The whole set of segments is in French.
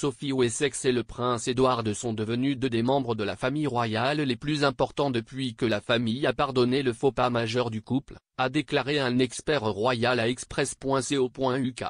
Sophie Wessex et le prince Édouard sont devenus deux des membres de la famille royale les plus importants depuis que la famille a pardonné le faux pas majeur du couple, a déclaré un expert royal à express.co.uk.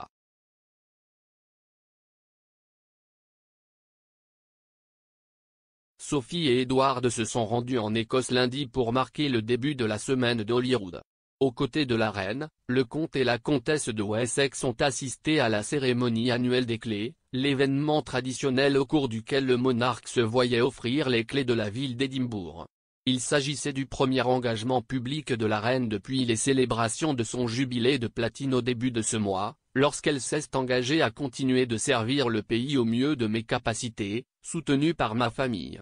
Sophie et Édouard se sont rendus en Écosse lundi pour marquer le début de la semaine d'Holyrood. Aux côtés de la reine, le comte et la comtesse de Wessex ont assisté à la cérémonie annuelle des clés, l'événement traditionnel au cours duquel le monarque se voyait offrir les clés de la ville d'Édimbourg. Il s'agissait du premier engagement public de la reine depuis les célébrations de son jubilé de platine au début de ce mois, lorsqu'elle s'est engagée à continuer de servir le pays au mieux de mes capacités, soutenue par ma famille.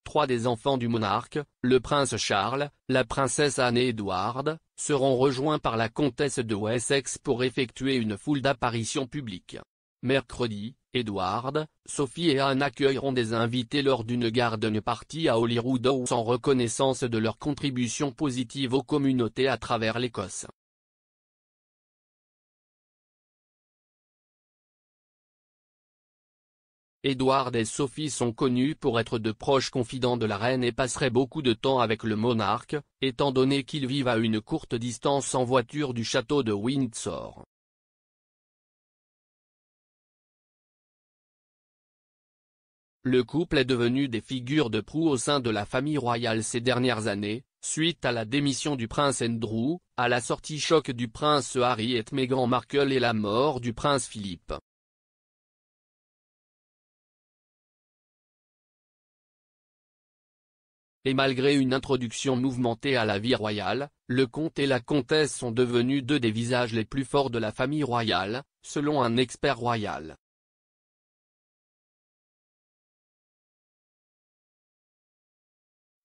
Trois des enfants du monarque, le prince Charles, la princesse Anne et Édouard, seront rejoints par la comtesse de Wessex pour effectuer une foule d'apparitions publiques. Mercredi, Édouard, Sophie et Anne accueilleront des invités lors d'une garden party à Holyrood House en reconnaissance de leur contribution positive aux communautés à travers l'Écosse. Édouard et Sophie sont connus pour être de proches confidents de la reine et passeraient beaucoup de temps avec le monarque, étant donné qu'ils vivent à une courte distance en voiture du château de Windsor. Le couple est devenu des figures de proue au sein de la famille royale ces dernières années, suite à la démission du prince Andrew, à la sortie choc du prince Harry et Meghan Markle et la mort du prince Philippe. Et malgré une introduction mouvementée à la vie royale, le comte et la comtesse sont devenus deux des visages les plus forts de la famille royale, selon un expert royal.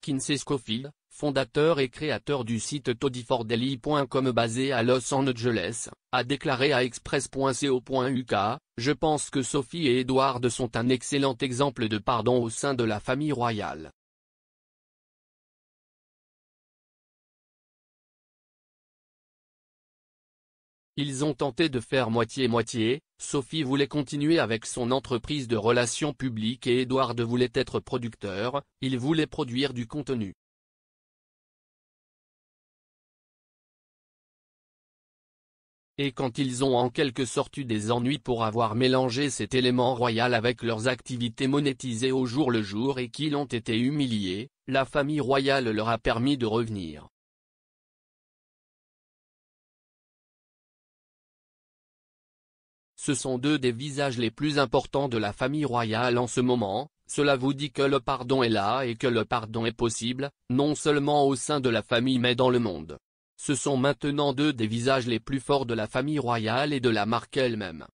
Kinsey Schofield, fondateur et créateur du site toddyfordaily.com basé à Los Angeles, a déclaré à express.co.uk, « Je pense que Sophie et Édouard sont un excellent exemple de pardon au sein de la famille royale. Ils ont tenté de faire moitié-moitié, Sophie voulait continuer avec son entreprise de relations publiques et Édouard voulait être producteur, il voulait produire du contenu. Et quand ils ont en quelque sorte eu des ennuis pour avoir mélangé cet élément royal avec leurs activités monétisées au jour le jour et qu'ils ont été humiliés, la famille royale leur a permis de revenir. Ce sont deux des visages les plus importants de la famille royale en ce moment, cela vous dit que le pardon est là et que le pardon est possible, non seulement au sein de la famille mais dans le monde. Ce sont maintenant deux des visages les plus forts de la famille royale et de la marque elle-même.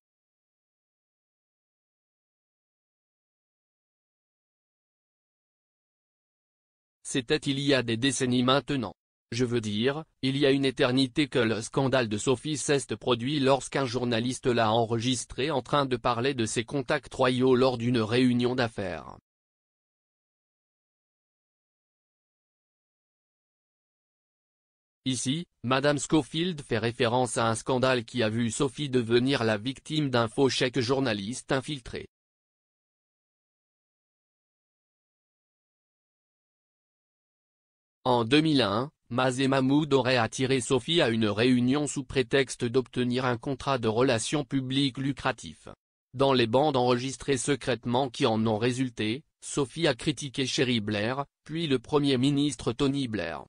C'était il y a des décennies maintenant. Je veux dire, il y a une éternité que le scandale de Sophie s'est produit lorsqu'un journaliste l'a enregistré en train de parler de ses contacts royaux lors d'une réunion d'affaires. Ici, Madame Schofield fait référence à un scandale qui a vu Sophie devenir la victime d'un faux chèque journaliste infiltré. En 2001, Maz Mahmoud aurait attiré Sophie à une réunion sous prétexte d'obtenir un contrat de relations publiques lucratif. Dans les bandes enregistrées secrètement qui en ont résulté, Sophie a critiqué Cherie Blair, puis le Premier ministre Tony Blair.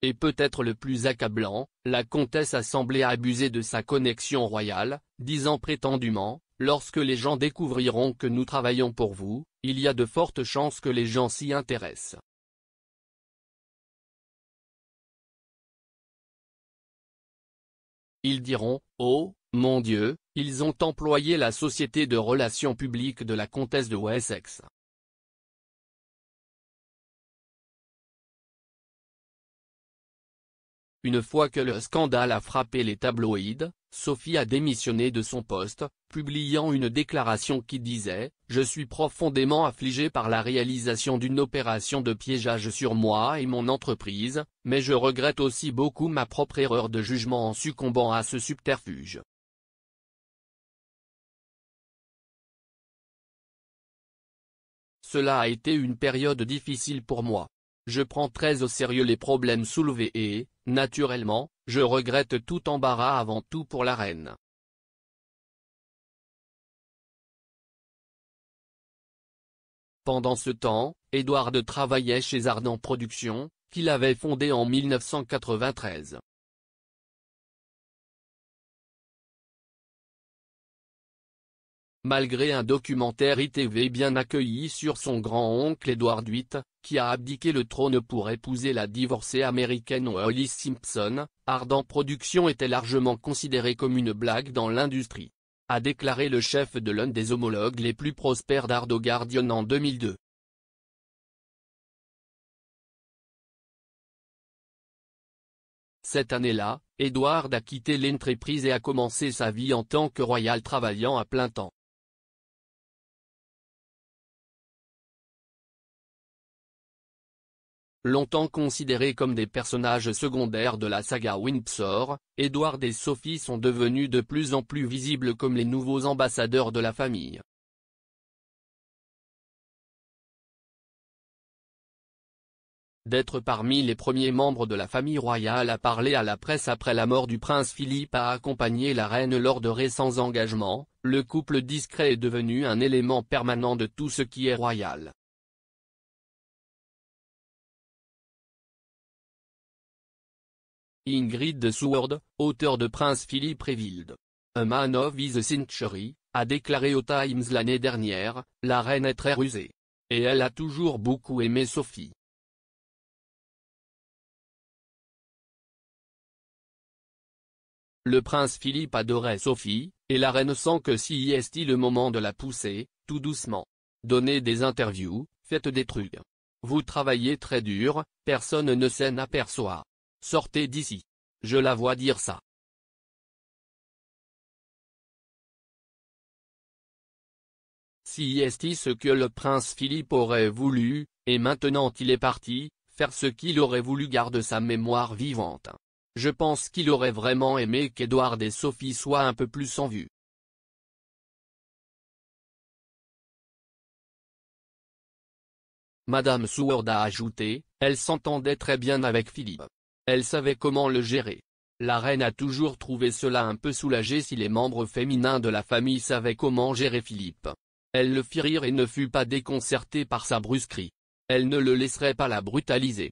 Et peut-être le plus accablant, la comtesse a semblé abuser de sa connexion royale, disant prétendument, « Lorsque les gens découvriront que nous travaillons pour vous, il y a de fortes chances que les gens s'y intéressent. » Ils diront, « Oh, mon Dieu, ils ont employé la société de relations publiques de la comtesse de Wessex. » Une fois que le scandale a frappé les tabloïds, Sophie a démissionné de son poste, publiant une déclaration qui disait « Je suis profondément affligée par la réalisation d'une opération de piégeage sur moi et mon entreprise, mais je regrette aussi beaucoup ma propre erreur de jugement en succombant à ce subterfuge. » Cela a été une période difficile pour moi. Je prends très au sérieux les problèmes soulevés et, naturellement, je regrette tout embarras avant tout pour la reine. Pendant ce temps, Edward travaillait chez Ardent Productions, qu'il avait fondé en 1993. Malgré un documentaire ITV bien accueilli sur son grand-oncle Edward VIII, qui a abdiqué le trône pour épouser la divorcée américaine Wallis Simpson, Ardent Productions était largement considéré comme une blague dans l'industrie, a déclaré le chef de l'un des homologues les plus prospères d'Ard au Guardian en 2002. Cette année-là, Edward a quitté l'entreprise et a commencé sa vie en tant que royal travaillant à plein temps. Longtemps considérés comme des personnages secondaires de la saga Windsor, Edward et Sophie sont devenus de plus en plus visibles comme les nouveaux ambassadeurs de la famille. D'être parmi les premiers membres de la famille royale à parler à la presse après la mort du prince Philippe a accompagné la reine lors de récents engagements, le couple discret est devenu un élément permanent de tout ce qui est royal. Ingrid Seward, auteure de Prince Philip Revealed, A Man of the Century, a déclaré au Times l'année dernière, la reine est très rusée. Et elle a toujours beaucoup aimé Sophie. Le prince Philippe adorait Sophie, et la reine sent que si est le moment de la pousser, tout doucement. Donnez des interviews, faites des trucs. Vous travaillez très dur, personne ne s'en aperçoit. Sortez d'ici. Je la vois dire ça. Si est ce que le prince Philippe aurait voulu, et maintenant qu'il est parti, faire ce qu'il aurait voulu garde sa mémoire vivante. Je pense qu'il aurait vraiment aimé qu'Edward et Sophie soient un peu plus en vue. Madame Seward a ajouté, elle s'entendait très bien avec Philippe. Elle savait comment le gérer. La reine a toujours trouvé cela un peu soulagé si les membres féminins de la famille savaient comment gérer Philippe. Elle le fit rire et ne fut pas déconcertée par sa brusquerie. Elle ne le laisserait pas la brutaliser.